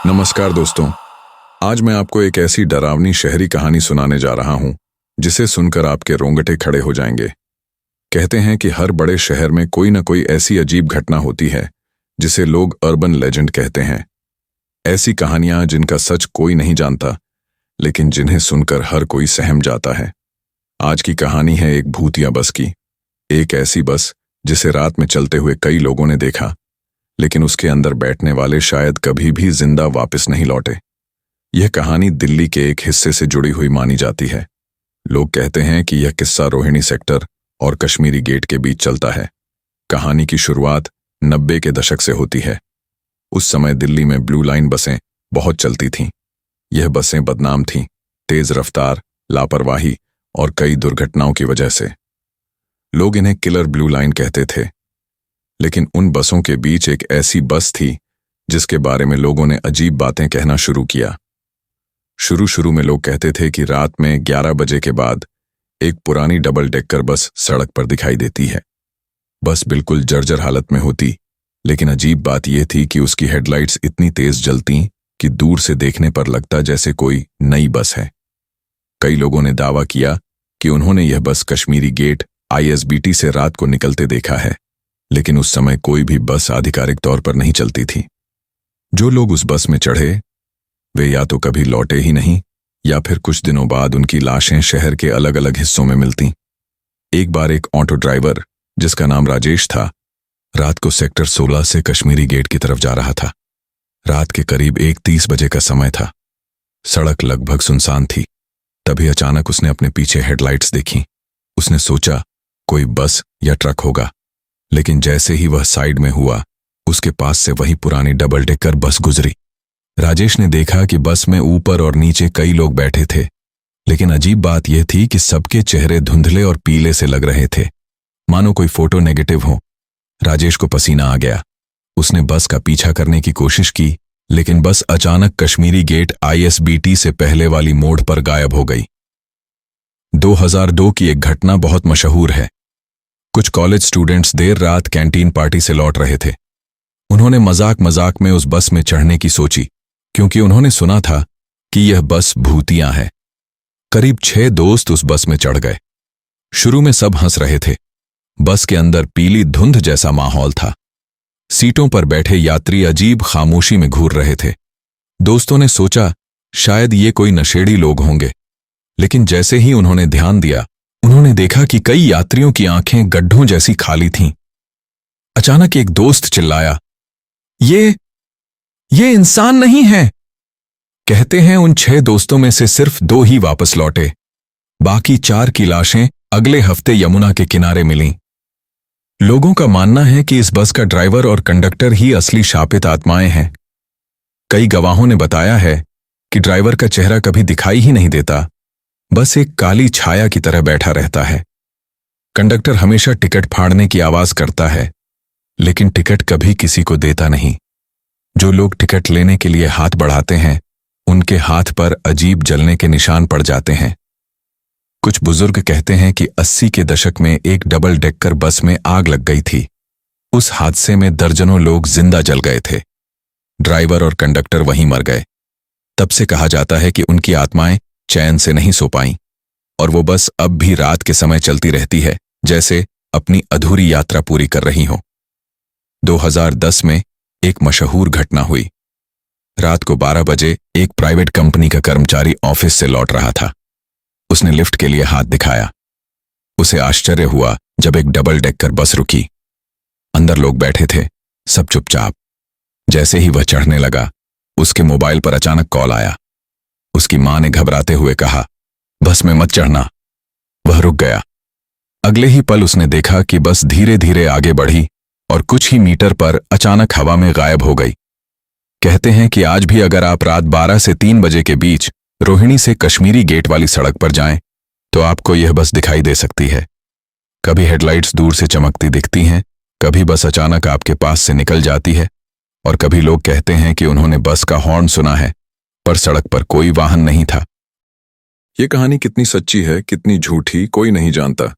नमस्कार दोस्तों। आज मैं आपको एक ऐसी डरावनी शहरी कहानी सुनाने जा रहा हूं जिसे सुनकर आपके रोंगटे खड़े हो जाएंगे। कहते हैं कि हर बड़े शहर में कोई न कोई ऐसी अजीब घटना होती है जिसे लोग अर्बन लेजेंड कहते हैं। ऐसी कहानियां जिनका सच कोई नहीं जानता, लेकिन जिन्हें सुनकर हर कोई सहम जाता है। आज की कहानी है एक भूतिया बस की। एक ऐसी बस जिसे रात में चलते हुए कई लोगों ने देखा, लेकिन उसके अंदर बैठने वाले शायद कभी भी जिंदा वापस नहीं लौटे। यह कहानी दिल्ली के एक हिस्से से जुड़ी हुई मानी जाती है। लोग कहते हैं कि यह किस्सा रोहिणी सेक्टर और कश्मीरी गेट के बीच चलता है। कहानी की शुरुआत 90 के दशक से होती है। उस समय दिल्ली में ब्लू लाइन बसें बहुत चलती थीं। यह बसें बदनाम थीं, तेज रफ्तार, लापरवाही और कई दुर्घटनाओं की वजह से। लोग इन्हें किलर ब्लू लाइन कहते थे। लेकिन उन बसों के बीच एक ऐसी बस थी जिसके बारे में लोगों ने अजीब बातें कहना शुरू किया। शुरू में लोग कहते थे कि रात में 11 बजे के बाद एक पुरानी डबल डेकर बस सड़क पर दिखाई देती है। बस बिल्कुल जर्जर हालत में होती, लेकिन अजीब बात यह थी कि उसकी हेडलाइट्स इतनी तेज जलती कि दूर से देखने पर लगता जैसे कोई नई बस है। कई लोगों ने दावा किया कि उन्होंने यह बस कश्मीरी गेट ISBT से रात को निकलते देखा है, लेकिन उस समय कोई भी बस आधिकारिक तौर पर नहीं चलती थी। जो लोग उस बस में चढ़े वे या तो कभी लौटे ही नहीं, या फिर कुछ दिनों बाद उनकी लाशें शहर के अलग अलग हिस्सों में मिलती। एक बार एक ऑटो ड्राइवर जिसका नाम राजेश था, रात को सेक्टर 16 से कश्मीरी गेट की तरफ जा रहा था। रात के करीब 1:30 बजे का समय था। सड़क लगभग सुनसान थी। तभी अचानक उसने अपने पीछे हेडलाइट्स देखी। उसने सोचा कोई बस या ट्रक होगा, लेकिन जैसे ही वह साइड में हुआ, उसके पास से वही पुरानी डबल डेकर बस गुजरी। राजेश ने देखा कि बस में ऊपर और नीचे कई लोग बैठे थे, लेकिन अजीब बात यह थी कि सबके चेहरे धुंधले और पीले से लग रहे थे, मानो कोई फोटो नेगेटिव हो। राजेश को पसीना आ गया। उसने बस का पीछा करने की कोशिश की, लेकिन बस अचानक कश्मीरी गेट ISBT से पहले वाली मोड़ पर गायब हो गई। 2002 की एक घटना बहुत मशहूर है। कुछ कॉलेज स्टूडेंट्स देर रात कैंटीन पार्टी से लौट रहे थे। उन्होंने मजाक में उस बस में चढ़ने की सोची, क्योंकि उन्होंने सुना था कि यह बस भूतिया है। करीब 6 दोस्त उस बस में चढ़ गए। शुरू में सब हंस रहे थे। बस के अंदर पीली धुंध जैसा माहौल था। सीटों पर बैठे यात्री अजीब खामोशी में घूर रहे थे। दोस्तों ने सोचा शायद ये कोई नशेड़ी लोग होंगे, लेकिन जैसे ही उन्होंने ध्यान दिया, उन्होंने देखा कि कई यात्रियों की आंखें गड्ढों जैसी खाली थीं। अचानक एक दोस्त चिल्लाया, ये इंसान नहीं है। कहते हैं उन 6 दोस्तों में से सिर्फ 2 ही वापस लौटे। बाकी 4 की लाशें अगले हफ्ते यमुना के किनारे मिलीं। लोगों का मानना है कि इस बस का ड्राइवर और कंडक्टर ही असली शापित आत्माएं हैं। कई गवाहों ने बताया है कि ड्राइवर का चेहरा कभी दिखाई ही नहीं देता, बस एक काली छाया की तरह बैठा रहता है। कंडक्टर हमेशा टिकट फाड़ने की आवाज करता है, लेकिन टिकट कभी किसी को देता नहीं। जो लोग टिकट लेने के लिए हाथ बढ़ाते हैं, उनके हाथ पर अजीब जलने के निशान पड़ जाते हैं। कुछ बुजुर्ग कहते हैं कि 80 के दशक में एक डबल डेकर बस में आग लग गई थी। उस हादसे में दर्जनों लोग जिंदा जल गए थे। ड्राइवर और कंडक्टर वहीं मर गए। तब से कहा जाता है कि उनकी आत्माएं चैन से नहीं सो पाईं, और वो बस अब भी रात के समय चलती रहती है, जैसे अपनी अधूरी यात्रा पूरी कर रही हो। 2010 में एक मशहूर घटना हुई। रात को 12 बजे एक प्राइवेट कंपनी का कर्मचारी ऑफिस से लौट रहा था। उसने लिफ्ट के लिए हाथ दिखाया। उसे आश्चर्य हुआ जब एक डबल डेकर बस रुकी। अंदर लोग बैठे थे, सब चुपचाप। जैसे ही वह चढ़ने लगा, उसके मोबाइल पर अचानक कॉल आया। उसकी मां ने घबराते हुए कहा, बस में मत चढ़ना। वह रुक गया। अगले ही पल उसने देखा कि बस धीरे धीरे आगे बढ़ी और कुछ ही मीटर पर अचानक हवा में गायब हो गई। कहते हैं कि आज भी अगर आप रात 12 से 3 बजे के बीच रोहिणी से कश्मीरी गेट वाली सड़क पर जाएं, तो आपको यह बस दिखाई दे सकती है। कभी हेडलाइट्स दूर से चमकती दिखती हैं, कभी बस अचानक आपके पास से निकल जाती है, और कभी लोग कहते हैं कि उन्होंने बस का हॉर्न सुना है, पर सड़क पर कोई वाहन नहीं था। ये कहानी कितनी सच्ची है, कितनी झूठी, कोई नहीं जानता।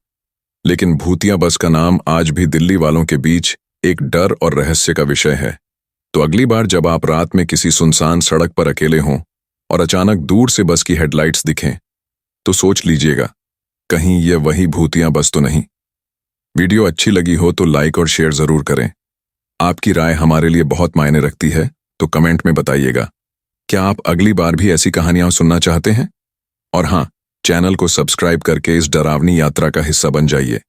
लेकिन भूतिया बस का नाम आज भी दिल्ली वालों के बीच एक डर और रहस्य का विषय है। तो अगली बार जब आप रात में किसी सुनसान सड़क पर अकेले हों और अचानक दूर से बस की हेडलाइट्स दिखें, तो सोच लीजिएगा, कहीं ये वही भूतिया बस तो नहीं। वीडियो अच्छी लगी हो तो लाइक और शेयर जरूर करें। आपकी राय हमारे लिए बहुत मायने रखती है, तो कमेंट में बताइएगा। क्या आप अगली बार भी ऐसी कहानियां सुनना चाहते हैं? और हाँ, चैनल को सब्सक्राइब करके इस डरावनी यात्रा का हिस्सा बन जाइए।